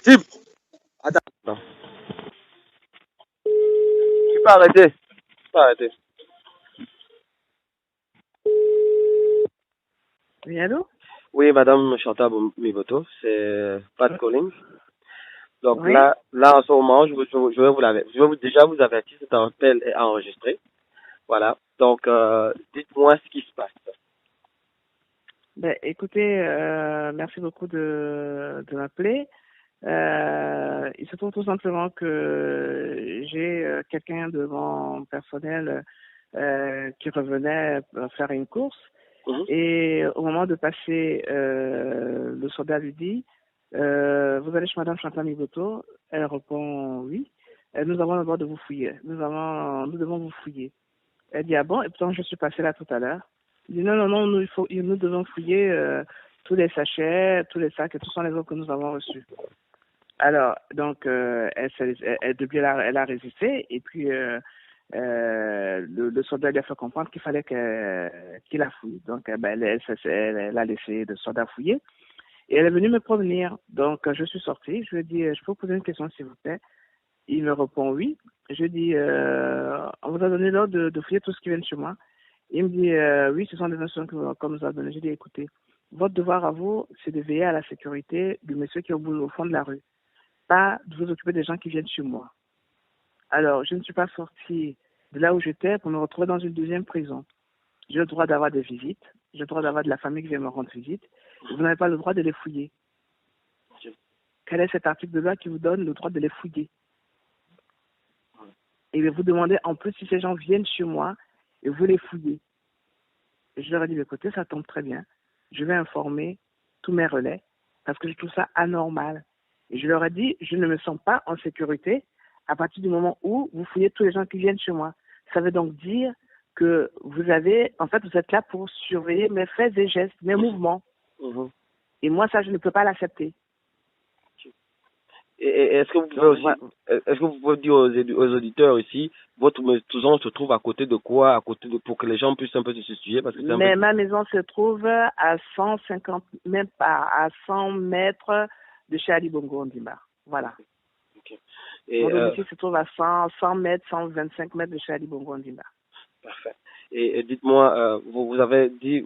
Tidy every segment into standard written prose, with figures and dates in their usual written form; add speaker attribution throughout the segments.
Speaker 1: Tim, attends. Tu peux arrêter. Tu peux arrêter.
Speaker 2: Oui, allô?
Speaker 1: Oui, madame Chantal Miboto, c'est Pat Collins. Donc
Speaker 2: Oui.
Speaker 1: là, en ce moment, je vais déjà vous avertir, cet appel est enregistré. Voilà. Donc, dites-moi ce qui se passe.
Speaker 2: Ben, écoutez, merci beaucoup de m'appeler. Il se trouve tout simplement que j'ai quelqu'un de mon personnel qui revenait faire une course. Et au moment de passer, le soldat lui dit, vous allez chez Madame Chantal Miboto? Elle répond oui. Nous avons le droit de vous fouiller. Nous devons vous fouiller. Elle dit, ah bon? Et pourtant, je suis passé là tout à l'heure. Il dit, non, non, non, nous devons fouiller tous les sachets, tous les sacs et tous les autres que nous avons reçus. Alors, donc, depuis, elle a résisté, et puis le soldat lui a fait comprendre qu'il fallait qu'il la fouille. Donc, ben, elle a laissé le soldat fouiller, et elle est venue me prévenir. Donc, je suis sorti, je lui ai dit, je peux vous poser une question, s'il vous plaît? Il me répond oui. Je dis, on vous a donné l'ordre de fouiller tout ce qui vient de chez moi. Il me dit, oui, ce sont des instructions qu'on nous a données. Je dis, écoutez, votre devoir à vous, c'est de veiller à la sécurité du monsieur qui est au fond de la rue, pas de vous occuper des gens qui viennent chez moi. Alors, je ne suis pas sortie de là où j'étais pour me retrouver dans une deuxième prison. J'ai le droit d'avoir des visites, j'ai le droit d'avoir de la famille qui vient me rendre visite. Vous n'avez pas le droit de les fouiller. Quel est cet article de loi qui vous donne le droit de les fouiller? Et vous demandez en plus si ces gens viennent chez moi et vous les fouillez. Et je leur ai dit, écoutez, ça tombe très bien. Je vais informer tous mes relais parce que je trouve ça anormal. Et je leur ai dit, je ne me sens pas en sécurité à partir du moment où vous fouillez tous les gens qui viennent chez moi. Ça veut donc dire que vous êtes là pour surveiller mes faits et gestes, mes mouvements. Et moi, ça, je ne peux pas l'accepter.
Speaker 1: Et est-ce que vous pouvez aussi, est-ce que vous pouvez dire aux auditeurs ici, votre maison se trouve à côté de quoi, pour que les gens puissent un peu se situer, parce que
Speaker 2: mais ma maison se trouve à 150, même pas, à 100 mètres de chez Ali Bongo Ondimba. Voilà.
Speaker 1: Okay.
Speaker 2: Mon domicile se trouve à 100 mètres, 125 mètres de chez Ali Bongo Ondimba.
Speaker 1: Parfait. Et dites-moi, vous avez dit,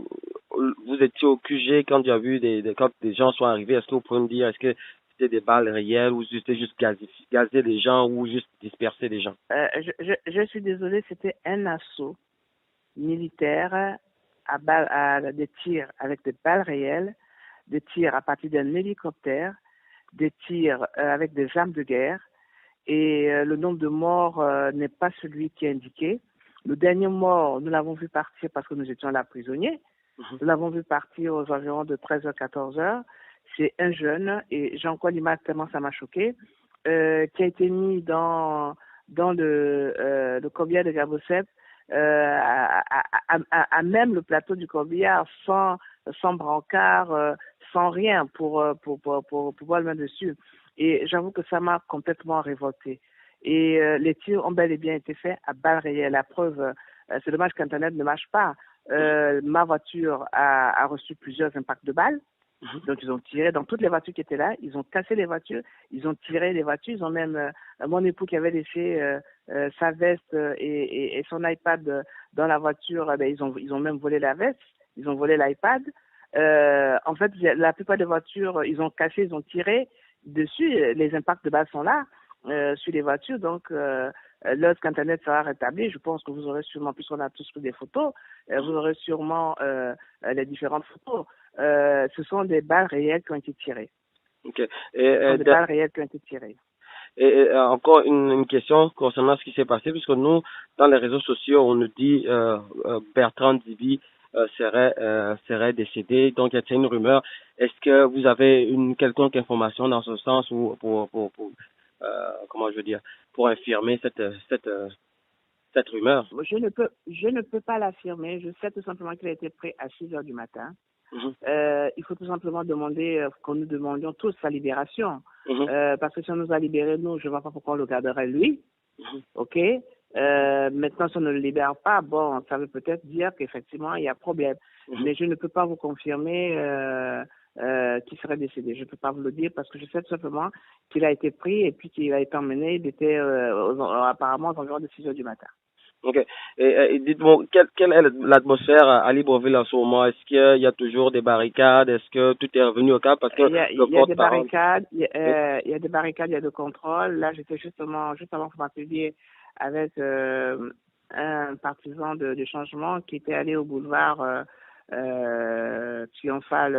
Speaker 1: vous étiez au QG quand il y a eu quand des gens sont arrivés. Est-ce que vous pouvez me dire, est-ce que c'était des balles réelles ou c'était juste gazer les gens ou juste disperser les gens?
Speaker 2: Je suis désolée, c'était un assaut militaire à des tirs avec des balles réelles, des tirs à partir d'un hélicoptère, des tirs avec des armes de guerre. Et le nombre de morts n'est pas celui qui est indiqué. Le dernier mort, nous l'avons vu partir parce que nous étions là prisonniers. Nous l'avons vu partir aux environs de 13h, 14h. C'est un jeune, et j'ai encore l'image tellement ça m'a choqué, qui a été mis dans le corbillard de Gabosep, à même le plateau du corbillard, sans brancard, sans rien pour pouvoir le mettre dessus. Et j'avoue que ça m'a complètement révolté. Et les tirs ont bel et bien été faits à balles réelles. La preuve, c'est dommage qu'Internet ne marche pas. Ma voiture a reçu plusieurs impacts de balles. Donc, ils ont tiré dans toutes les voitures qui étaient là. Ils ont cassé les voitures. Ils ont tiré les voitures. Ils ont même, mon époux qui avait laissé sa veste et son iPad dans la voiture, ils ont même volé la veste. Ils ont volé l'iPad. En fait, la plupart des voitures, ils ont cassé, ils ont tiré dessus. Les impacts de balles sont là sur les voitures. Donc, lorsqu'Internet sera rétabli, je pense que vous aurez sûrement, puisqu'on a tous pris des photos, vous aurez sûrement les différentes photos. Ce sont des balles réelles qui ont été tirées.
Speaker 1: Okay.
Speaker 2: Ce sont des balles réelles qui ont été tirées.
Speaker 1: Et encore une question concernant ce qui s'est passé, puisque nous, dans les réseaux sociaux, on nous dit Bertrand Dibi serait décédé, donc il y a une rumeur. Est-ce que vous avez une quelconque information dans ce sens ou comment je veux dire, pour infirmer cette rumeur?
Speaker 2: Je ne peux pas l'affirmer. Je sais tout simplement qu'il a été pris à 6h du matin. Il faut tout simplement demander que nous demandions tous sa libération. Parce que si on nous a libérés, nous, je ne vois pas pourquoi on le garderait lui. OK? Maintenant, si on ne le libère pas, bon, ça veut peut-être dire qu'effectivement, il y a problème. Mais je ne peux pas vous confirmer qui serait décédé. Je ne peux pas vous le dire parce que je sais tout simplement qu'il a été pris et puis qu'il a été emmené. Il était apparemment aux environs de 6 heures du matin.
Speaker 1: Ok. Et dites-moi, quelle est l'atmosphère à Libreville en ce moment? Est-ce qu'il y a toujours des barricades? Est-ce que tout est revenu au calme? Parce que le
Speaker 2: Il y a des
Speaker 1: porte-parole.
Speaker 2: barricades,
Speaker 1: Oui.
Speaker 2: il y a des barricades, il y a des contrôles. Là, j'étais justement, juste avant que vous m'appeliez, avec un partisan du changement qui était allé au boulevard Triomphal,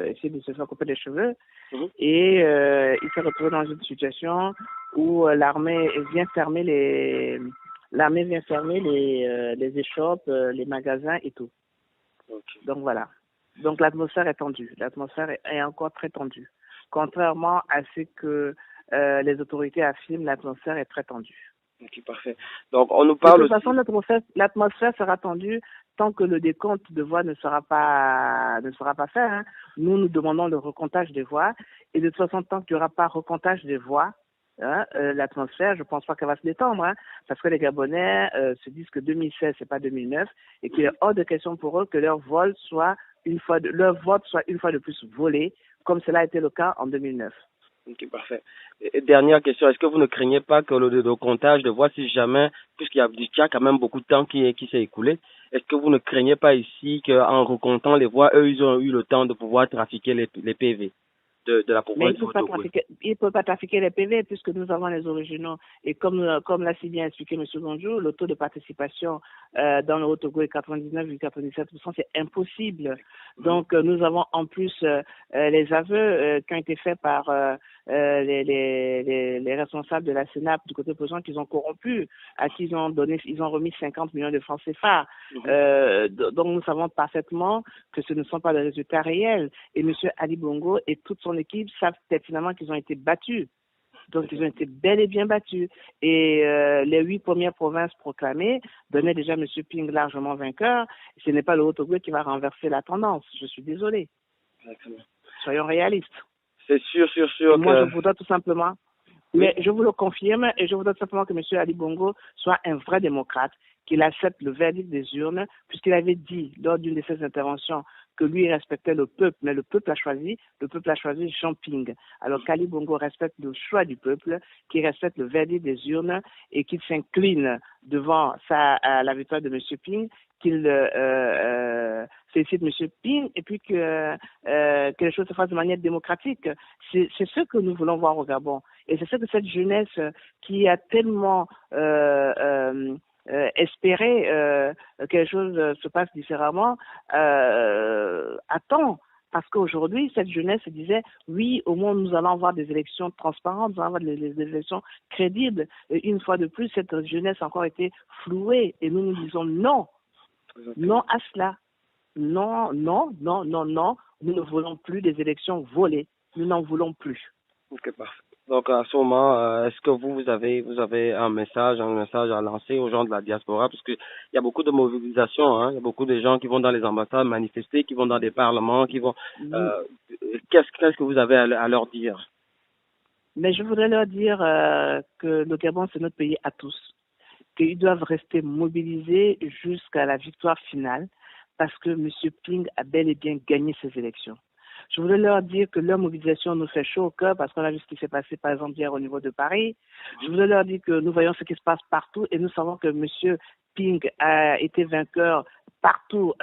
Speaker 2: essayer de se faire couper les cheveux.
Speaker 1: Mhm.
Speaker 2: Et il s'est retrouvé dans une situation où l'armée vient fermer les échoppes, les magasins et tout.
Speaker 1: Ok.
Speaker 2: Donc voilà. Donc l'atmosphère est tendue. L'atmosphère est encore très tendue. Contrairement à ce que les autorités affirment, l'atmosphère est très tendue.
Speaker 1: Ok, parfait. Donc, on nous
Speaker 2: De
Speaker 1: parle
Speaker 2: toute
Speaker 1: aussi.
Speaker 2: façon, l'atmosphère sera tendue tant que le décompte de voix ne sera pas fait. Hein. Nous demandons le recomptage des voix. Et de toute façon, tant qu'il n'y aura pas recomptage des voix, hein, l'atmosphère, je ne pense pas qu'elle va se détendre. Hein, parce que les Gabonais se disent que 2016, c'est pas 2009. Et qu'il est hors de question pour eux que leur vote soit une fois de plus volé, comme cela a été le cas en 2009.
Speaker 1: Ok, parfait. Et dernière question, est-ce que vous ne craignez pas que le comptage de voix, si jamais, puisqu'il y a quand même beaucoup de temps qui s'est écoulé, est-ce que vous ne craignez pas ici qu'en recomptant les voix, eux, ils ont eu le temps de pouvoir trafiquer les PV de la
Speaker 2: Mais
Speaker 1: province du Haut-Ogooué?
Speaker 2: il peut pas trafiquer les PV puisque nous avons les originaux. Et comme l'a si bien expliqué M. Bonjour, le taux de participation dans le Haut-Ogooué est 99,97%, c'est impossible. Donc nous avons en plus les aveux qui ont été faits par les responsables de la Sénap du côté opposant qu'ils ont corrompu, à qui ils ont remis 50 millions de francs CFA. Donc nous savons parfaitement que ce ne sont pas des résultats réels. Et M. Ali Bongo et toute son équipe savent pertinemment qu'ils ont été battus. Donc, ils ont été bel et bien battus. Et les 8 premières provinces proclamées donnaient déjà M. Ping largement vainqueur. Ce n'est pas le Haut-Ogooué qui va renverser la tendance. Je suis désolé.
Speaker 1: Exactement.
Speaker 2: Soyons réalistes.
Speaker 1: C'est sûr
Speaker 2: Et moi,
Speaker 1: que...
Speaker 2: je voudrais tout simplement,
Speaker 1: Oui.
Speaker 2: mais je vous le confirme, et je voudrais tout simplement que M. Ali Bongo soit un vrai démocrate, qu'il accepte le verdict des urnes, puisqu'il avait dit lors d'une de ses interventions que lui respectait le peuple, mais le peuple a choisi Jean Ping. Alors qu'Ali Bongo respecte le choix du peuple, qui respecte le verdict des urnes et qu'il s'incline devant la victoire de M. Ping, qu'il félicite M. Ping et puis que les choses se fassent de manière démocratique. C'est ce que nous voulons voir au Gabon. Et c'est ce que cette jeunesse qui a tellement espéré que les choses se passent différemment attend. Parce qu'aujourd'hui, cette jeunesse disait, oui, au moins nous allons avoir des élections transparentes, nous allons avoir des élections crédibles. Et une fois de plus, cette jeunesse a encore été flouée. Et nous disons non, non à cela. Non, non, non, non, non. Nous ne voulons plus des élections volées. Nous n'en voulons plus.
Speaker 1: Ok, parfait. Donc, à ce moment, est-ce que vous avez un message à lancer aux gens de la diaspora? Parce qu'il y a beaucoup de mobilisation, hein. Il y a beaucoup de gens qui vont dans les ambassades manifester, qui vont dans des parlements, qui vont, qu'est-ce que vous avez à leur dire?
Speaker 2: Mais je voudrais leur dire que le Gabon, c'est notre pays à tous, qu'ils doivent rester mobilisés jusqu'à la victoire finale, parce que M. Ping a bel et bien gagné ces élections. Je voulais leur dire que leur mobilisation nous fait chaud au cœur parce qu'on a vu ce qui s'est passé par exemple hier au niveau de Paris. Je voulais leur dire que nous voyons ce qui se passe partout et nous savons que M. Ping a été vainqueur partout,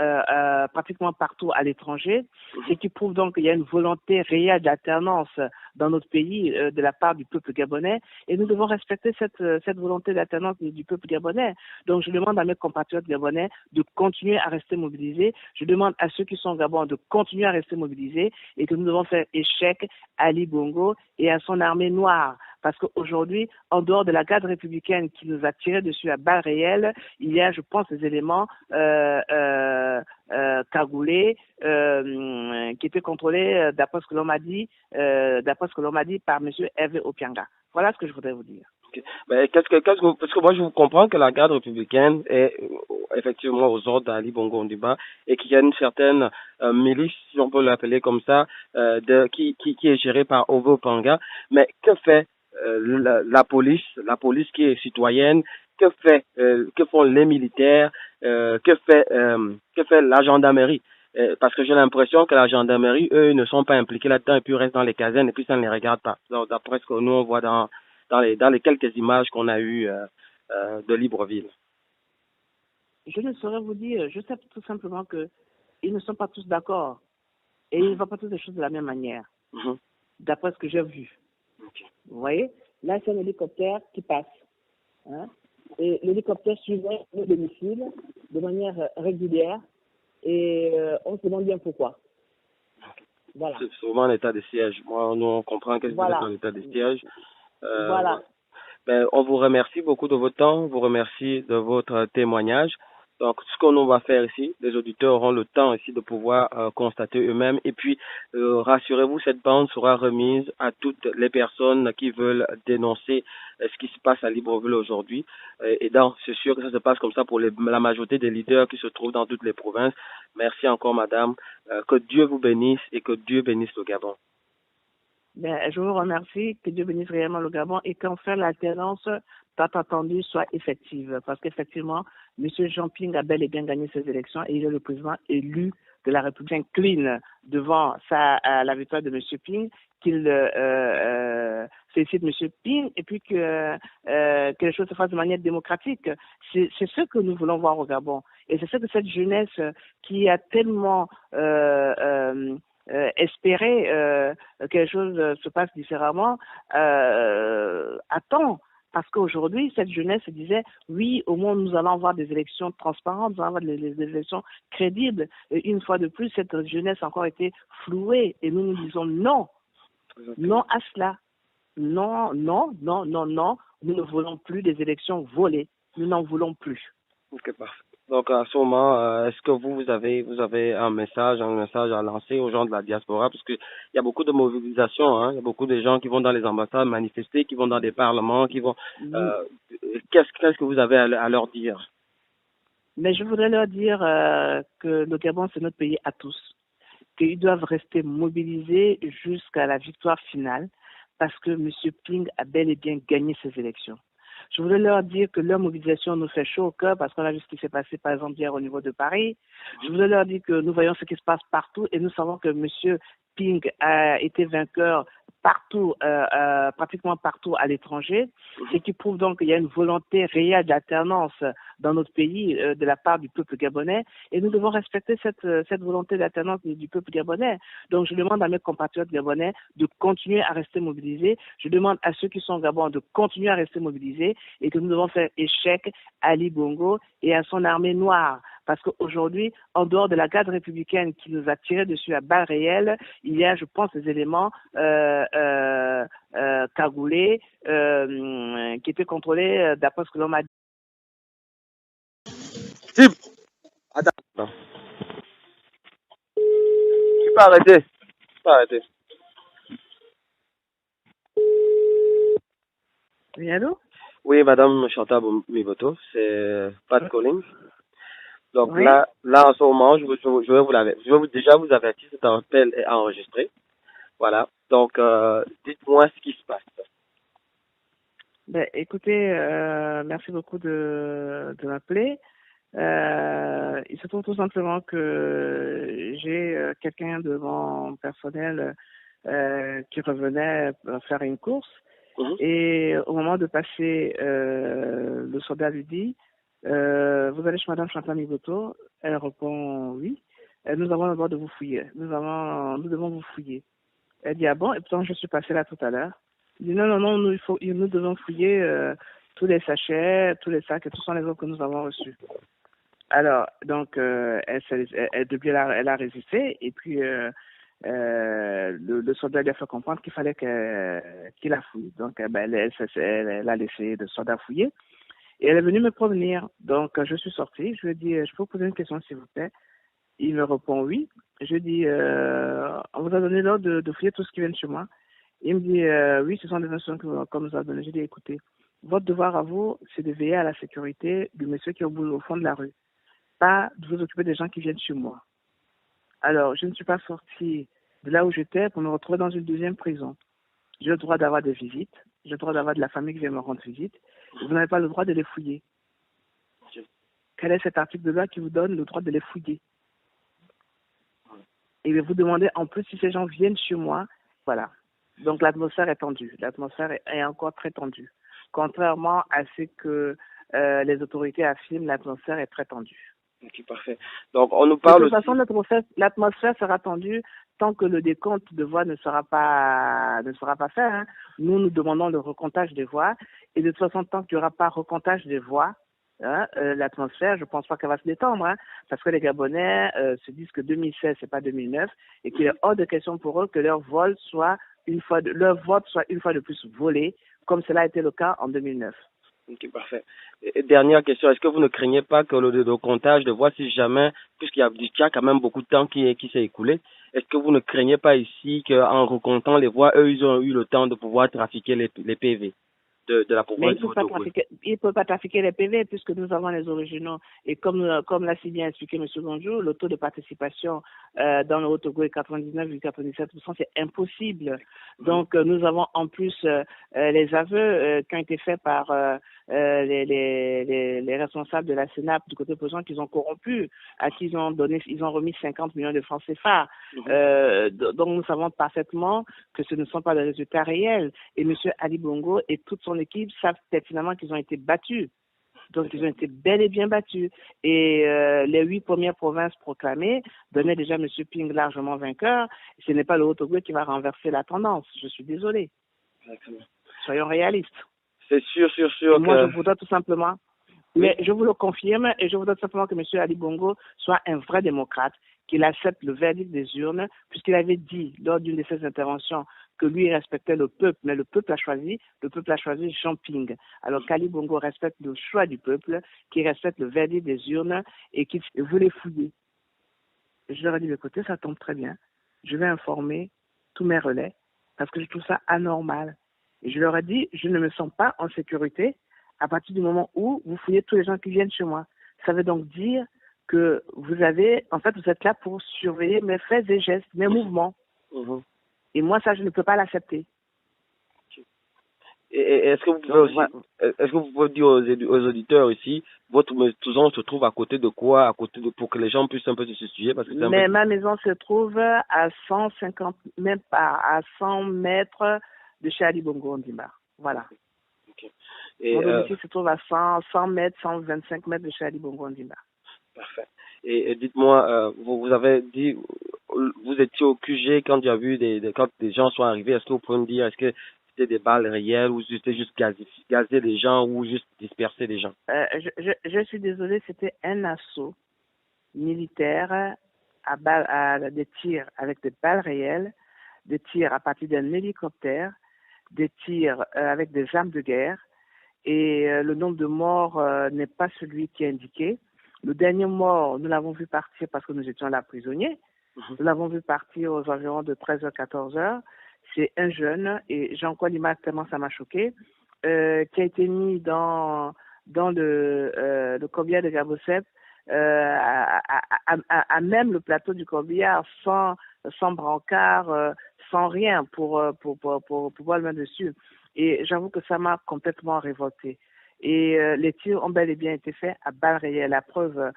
Speaker 2: pratiquement partout à l'étranger, ce qui prouve donc qu'il y a une volonté réelle d'alternance dans notre pays de la part du peuple gabonais et nous devons respecter cette volonté d'alternance du peuple gabonais. Donc je demande à mes compatriotes gabonais de continuer à rester mobilisés. Je demande à ceux qui sont au Gabon de continuer à rester mobilisés et que nous devons faire échec à Ali Bongo et à son armée noire. Parce qu'aujourd'hui, en dehors de la garde républicaine qui nous a tiré dessus à balles réelles, il y a, je pense, des éléments cagoulés qui étaient contrôlés, d'après ce que l'on m'a dit, par M. Hervé Opianga. Voilà ce que je voudrais vous dire.
Speaker 1: Okay. Ben, parce que moi je vous comprends que la garde républicaine est effectivement aux ordres d'Ali Bongo Ondimba et qu'il y a une certaine milice, si on peut l'appeler comme ça, qui est gérée par Ovo Panga. Mais que fait la police qui est citoyenne? Que font les militaires? Que fait la gendarmerie? Parce que j'ai l'impression que la gendarmerie, eux, ne sont pas impliqués là-dedans et puis ils restent dans les casernes et puis ça ne les regarde pas. Donc, d'après ce que nous, on voit dans les quelques images qu'on a eues de Libreville.
Speaker 2: Je ne saurais vous dire, je sais tout simplement que ils ne sont pas tous d'accord et ils ne voient pas toutes les choses de la même manière, d'après ce que j'ai vu.
Speaker 1: Okay.
Speaker 2: Vous voyez, là c'est un hélicoptère qui passe. Hein, et l'hélicoptère suivait le domicile de manière régulière et on se demande bien pourquoi. Voilà.
Speaker 1: C'est souvent un état de siège. Moi, nous, on comprend que c'est un état de siège.
Speaker 2: Voilà.
Speaker 1: Ben, on vous remercie beaucoup de votre temps, on vous remercie de votre témoignage. Donc, ce qu'on va faire ici, les auditeurs auront le temps ici de pouvoir constater eux-mêmes. Et puis, rassurez-vous, cette bande sera remise à toutes les personnes qui veulent dénoncer ce qui se passe à Libreville aujourd'hui. Et donc, c'est sûr que ça se passe comme ça pour la majorité des leaders qui se trouvent dans toutes les provinces. Merci encore, madame. Que Dieu vous bénisse et que Dieu bénisse le Gabon.
Speaker 2: Ben, je vous remercie, que Dieu bénisse réellement le Gabon et qu'enfin l'alternance tant attendue soit effective. Parce qu'effectivement, M. Jean Ping a bel et bien gagné ses élections et il est le président élu de la République. Incline devant la victoire de M. Ping, qu'il félicite M. Ping et puis que les choses se fassent de manière démocratique. C'est ce que nous voulons voir au Gabon. Et c'est ce que cette jeunesse qui a tellement espérer que quelque chose se passe différemment attend. Parce qu'aujourd'hui, cette jeunesse se disait, oui, au moins nous allons avoir des élections transparentes, nous allons avoir des élections crédibles. Et une fois de plus, cette jeunesse a encore été flouée. Et nous nous disons non, non à cela. Non, non, non, non, non. Nous ne voulons plus des élections volées. Nous n'en voulons plus.
Speaker 1: Ok, parfait. Donc, à ce moment, est-ce que vous avez un message à lancer aux gens de la diaspora? Parce qu'il y a beaucoup de mobilisation, hein. Il y a beaucoup de gens qui vont dans les ambassades manifester, qui vont dans des parlements, qui vont, qu'est-ce que vous avez à leur dire?
Speaker 2: Mais je voudrais leur dire que le Gabon, c'est notre pays à tous. Qu'ils doivent rester mobilisés jusqu'à la victoire finale parce que M. Ping a bel et bien gagné ses élections. Je voulais leur dire que leur mobilisation nous fait chaud au cœur parce qu'on a vu ce qui s'est passé, par exemple, hier au niveau de Paris. Je voulais leur dire que nous voyons ce qui se passe partout et nous savons que M. Ping a été vainqueur partout, pratiquement partout à l'étranger, et qui prouve donc qu'il y a une volonté réelle d'alternance dans notre pays de la part du peuple gabonais, et nous devons respecter cette volonté d'alternance du peuple gabonais. Donc je demande à mes compatriotes gabonais de continuer à rester mobilisés, je demande à ceux qui sont au Gabon de continuer à rester mobilisés, et que nous devons faire échec à Ali Bongo et à son armée noire. Parce qu'aujourd'hui, en dehors de la garde républicaine qui nous a tiré dessus à balles réelles, il y a, je pense, des éléments cagoulés qui étaient contrôlés d'après ce que l'on m'a dit.
Speaker 1: Attends. Tu peux arrêter.
Speaker 2: Oui, allô?
Speaker 1: Oui, madame Chantal Miboto, c'est Pat Collins. Donc
Speaker 2: oui.
Speaker 1: là, en ce moment, je vais déjà vous avertir, cet appel est enregistré. Voilà. Donc, dites-moi ce qui se passe.
Speaker 2: Ben, écoutez, merci beaucoup de m'appeler. Il se trouve tout simplement que j'ai quelqu'un de mon personnel qui revenait faire une course. Et au moment de passer, le soldat lui dit, vous allez chez Madame Chantal Miboto? Elle répond oui. Nous avons le droit de vous fouiller. Nous devons vous fouiller. Elle dit ah bon? Et pourtant je suis passé là tout à l'heure. Il dit non, nous devons fouiller tous les sachets, tous les sacs et tous les autres que nous avons reçus. Alors donc depuis elle a résisté et puis le soldat lui a fait comprendre qu'il fallait qu'il la fouille. Donc elle a laissé le soldat fouiller et elle est venue me prévenir. Donc je suis sorti, je lui ai dit je peux vous poser une question s'il vous plaît? Il me répond oui. Je dis on vous a donné l'ordre de fouiller tout ce qui vient de chez moi. Il me dit oui, ce sont des instructions qu'on nous a données. Je dis écoutez, votre devoir à vous, c'est de veiller à la sécurité du monsieur qui est au fond de la rue, pas de vous occuper des gens qui viennent chez moi. Alors, je ne suis pas sortie de là où j'étais pour me retrouver dans une deuxième prison. J'ai le droit d'avoir des visites, j'ai le droit d'avoir de la famille qui vient me rendre visite. Vous n'avez pas le droit de les fouiller. Quel est cet article de loi qui vous donne le droit de les fouiller? Et vous demandez en plus si ces gens viennent chez moi. Voilà. Donc l'atmosphère est tendue. L'atmosphère est encore très tendue. Contrairement à ce que les autorités affirment, l'atmosphère est très tendue.
Speaker 1: Ok, parfait. Donc, on nous
Speaker 2: De
Speaker 1: parle
Speaker 2: toute
Speaker 1: aussi.
Speaker 2: façon, l'atmosphère sera tendue tant que le décompte de voix ne sera pas fait. Hein. Nous demandons le recomptage des voix. Et de toute façon, tant qu'il n'y aura pas recomptage des voix, hein, l'atmosphère, je ne pense pas qu'elle va se détendre. Hein, parce que les Gabonais se disent que 2016, c'est pas 2009. Et qu'il est hors de question pour eux que leur vote soit une fois de plus volé, comme cela a été le cas en 2009.
Speaker 1: Ok, parfait. Et dernière question, est-ce que vous ne craignez pas que le comptage de voix, si jamais, puisqu'il y a quand même beaucoup de temps qui s'est écoulé, est-ce que vous ne craignez pas ici qu'en recomptant les voix, eux, ils ont eu le temps de pouvoir trafiquer les PV de la
Speaker 2: Mais
Speaker 1: province du Haut-Ogooué?
Speaker 2: il ne peut pas trafiquer les PV puisque nous avons les originaux. Et comme l'a si bien expliqué M. Bonjour, le taux de participation dans le Haut-Ogooué est 99,97%, c'est impossible. Donc nous avons en plus les aveux qui ont été faits par les responsables de la Sénap du côté opposant qu'ils ont corrompu, à qui ils ont remis 50 millions de francs CFA. Donc nous savons parfaitement que ce ne sont pas des résultats réels. Et M. Ali Bongo et toute son équipe savent pertinemment qu'ils ont été battus. Donc, ils ont été bel et bien battus. Et les 8 premières provinces proclamées donnaient déjà M. Ping largement vainqueur. Ce n'est pas le Haut-Ogooué qui va renverser la tendance. Je suis désolé.
Speaker 1: Exactement.
Speaker 2: Soyons réalistes.
Speaker 1: C'est sûr
Speaker 2: Et moi, je voudrais tout simplement, mais je vous le confirme, et je voudrais tout simplement que M. Ali Bongo soit un vrai démocrate, qu'il accepte le verdict des urnes, puisqu'il avait dit lors d'une de ses interventions que lui respectait le peuple, mais le peuple a choisi Jean Ping. Alors qu'Ali Bongo respecte le choix du peuple, qui respecte le verdict des urnes et qui veut les fouiller. Je leur ai dit, écoutez, ça tombe très bien. Je vais informer tous mes relais parce que je trouve ça anormal. Et je leur ai dit, je ne me sens pas en sécurité à partir du moment où vous fouillez tous les gens qui viennent chez moi. Ça veut donc dire que vous êtes là pour surveiller mes faits et gestes, mes mouvements. Et moi, ça, je ne peux pas l'accepter.
Speaker 1: Et est-ce que vous pouvez aussi, est-ce que vous pouvez dire aux auditeurs ici, votre maison se trouve à côté de quoi, pour que les gens puissent un peu se situer, parce que c'est un peu...
Speaker 2: Ma maison se trouve à 150, même pas, à 100 mètres de chez Ali Bongo Ondimba. Voilà.
Speaker 1: Okay. Et,
Speaker 2: mon domicile se trouve à 100 mètres, 125 mètres de chez Ali Bongo Ondimba.
Speaker 1: Parfait. Et dites-moi, vous avez dit, vous étiez au QG quand il y a vu quand des gens sont arrivés. Est-ce que vous pouvez me dire, est-ce que c'était des balles réelles ou c'était juste gazer les gens ou juste disperser les gens?
Speaker 2: Je suis désolée, c'était un assaut militaire à des tirs avec des balles réelles, des tirs à partir d'un hélicoptère, des tirs avec des armes de guerre. Et le nombre de morts n'est pas celui qui est indiqué. Le dernier mort, nous l'avons vu partir parce que nous étions là prisonniers. Nous l'avons vu partir aux environs de 13h, 14h. C'est un jeune, et j'ai encore l'image tellement ça m'a choqué, qui a été mis dans le corbillard de Gabosep, à même le plateau du corbillard, sans brancard, sans rien pour pouvoir le mettre dessus. Et j'avoue que ça m'a complètement révolté. Et les tirs ont bel et bien été faits à balles réelles. La preuve,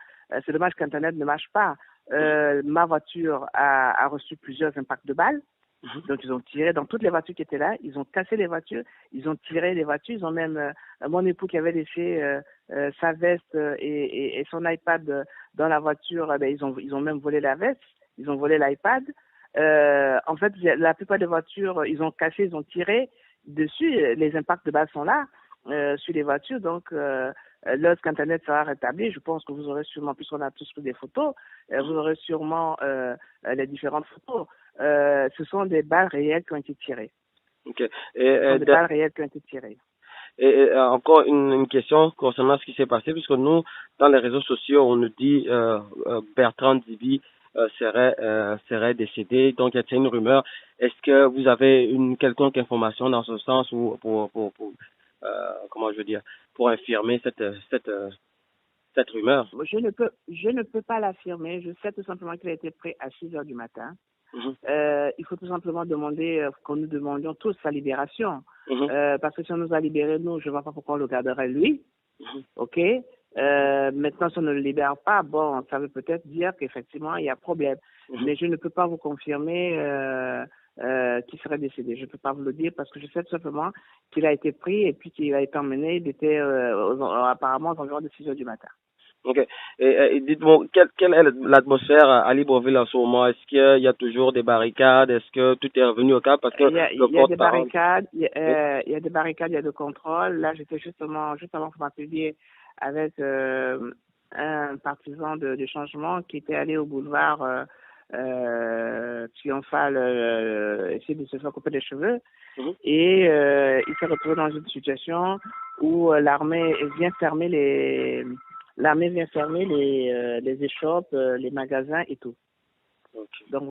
Speaker 2: c'est dommage qu'Internet ne marche pas. Ma voiture a reçu plusieurs impacts de balles. Donc, ils ont tiré dans toutes les voitures qui étaient là. Ils ont cassé les voitures. Ils ont tiré les voitures. Ils ont même, mon époux qui avait laissé sa veste et son iPad dans la voiture, ils ont même volé la veste. Ils ont volé l'iPad. En fait, la plupart des voitures, ils ont cassé, ils ont tiré dessus. Les impacts de balles sont là sur les voitures. Donc, lorsqu'Internet sera rétabli, je pense que vous aurez sûrement, puisqu'on a tous pris des photos, vous aurez sûrement les différentes photos. Ce sont des balles réelles qui ont été tirées.
Speaker 1: Okay.
Speaker 2: Des balles réelles qui ont été tirées.
Speaker 1: Et encore une question concernant ce qui s'est passé, puisque nous, dans les réseaux sociaux, on nous dit Bertrand Dibi serait décédé, donc il y a une rumeur. Est-ce que vous avez une quelconque information dans ce sens ou comment je veux dire, pour infirmer cette rumeur?
Speaker 2: Je ne peux pas l'affirmer. Je sais tout simplement qu'il a été pris à 6h du matin. Il faut tout simplement demander que nous demandions tous sa libération. Parce que si on nous a libérés, nous, je ne vois pas pourquoi on le garderait lui. OK? Maintenant, si on ne le libère pas, bon, ça veut peut-être dire qu'effectivement, il y a problème. Mais je ne peux pas vous confirmer qu'il serait décédé. Je ne peux pas vous le dire parce que je sais tout simplement qu'il a été pris et puis qu'il a été emmené. Il était apparemment aux environs de 6 heures du matin.
Speaker 1: Ok. Et dites-moi, quelle est l'atmosphère à Libreville en ce moment? Est-ce qu'il y a toujours des barricades? Est-ce que tout est revenu au calme? Parce que le
Speaker 2: Il y a des
Speaker 1: porte-parole.
Speaker 2: barricades,
Speaker 1: Oui.
Speaker 2: il y a des barricades, il y a des contrôles. Là, j'étais justement, juste avant que vous m'appeliez, avec un partisan du changement qui était allé au boulevard Triomphal, essayer de se faire couper les cheveux. Et il s'est retrouvé dans une situation où l'armée vient fermer les échoppes, les magasins et tout.
Speaker 1: Ok.
Speaker 2: Donc